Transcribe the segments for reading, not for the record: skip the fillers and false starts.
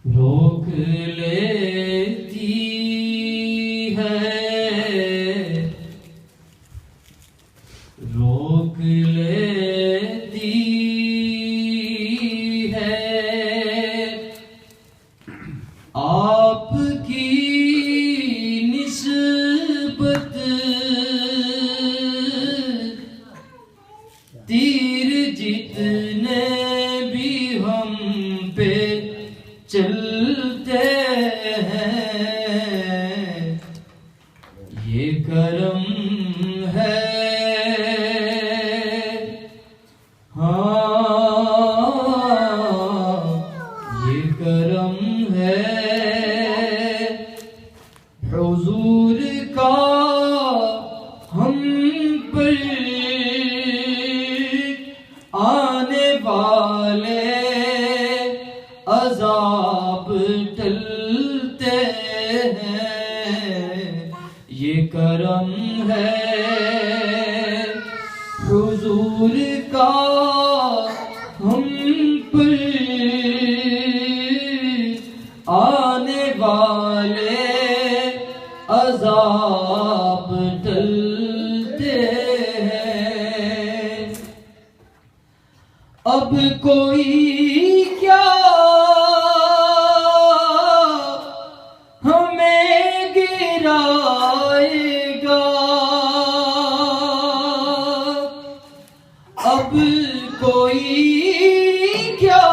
रोक लेती है, रोक लेती है आपकी निस्बत, तीर जितने भी हम पे चलते हैं, ये करम है। हाँ, ये करम है हुजूर का हम पर आने वाले अज़ाब टलते हैं, ये करम है हुजूर का हम पर आने वाले अज़ाब टलते हैं। अब कोई क्या हमें गिराएगा, अब कोई क्या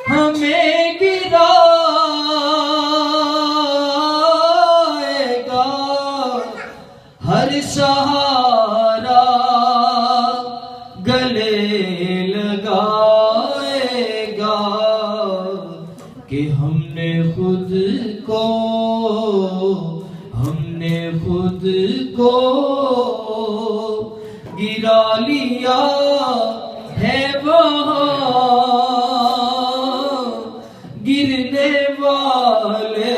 हमें गिराएगा, हर सहारा गले लगाएगा कि हमने खुद को गिरा लिया है वहाँ, गिरने वाले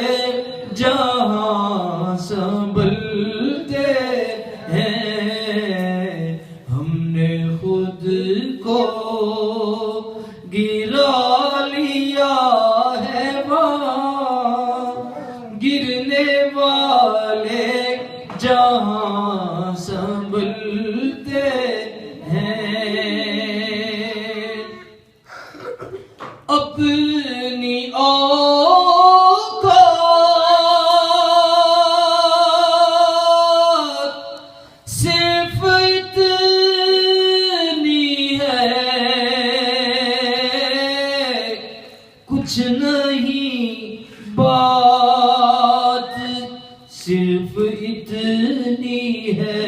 जहाँ संभलते हैं, हमने खुद को गिरा लिया है वहाँ, गिरने वाले जहाँ संभलते हैं। अपनी औकात सिर्फ इतनी है, कुछ नहीं बात सिर्फ इतनी है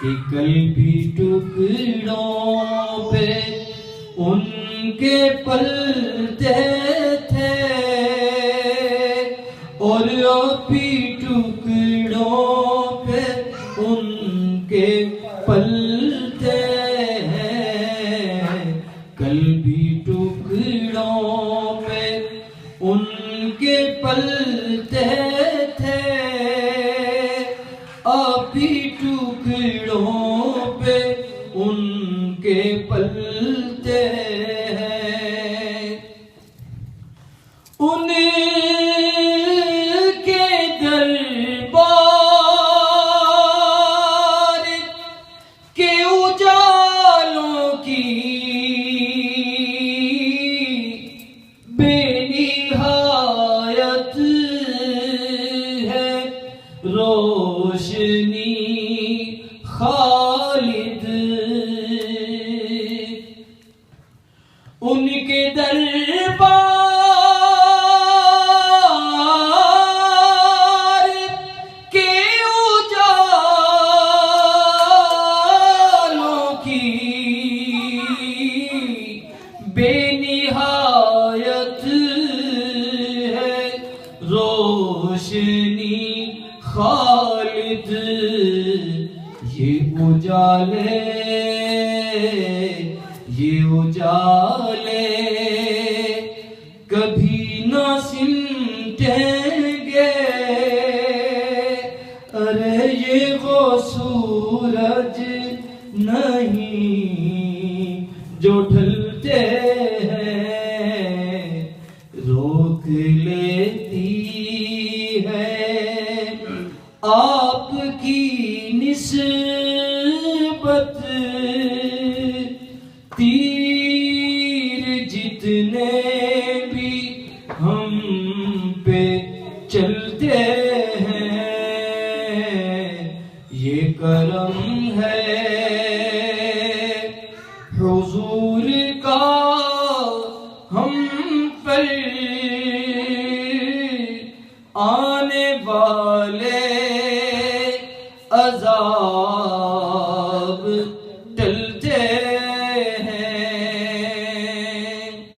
कि कल भी टुकड़ों पे उनके पलते थे, और अभी टुकड़ों पे उनके पलते हैं, कल भी टुकड़ों पे उनके पलते थे, अभी टुकड़ों पे उनके पलते हैं। उनके दरबार के उजालों की बेनिहायत है रोशनी खालिद, उनके दरबार के उजालों की बेनिहायत है रोशनी खालिद, ये उजाले कभी न सिमटेंगे, अरे ये वो सूरज नहीं जो ढल चलते हैं रोक लेती है आपकी निस्बत तीर जितने भी हम पे चलते हैं ये करम है हुजूर का हम पर आने वाला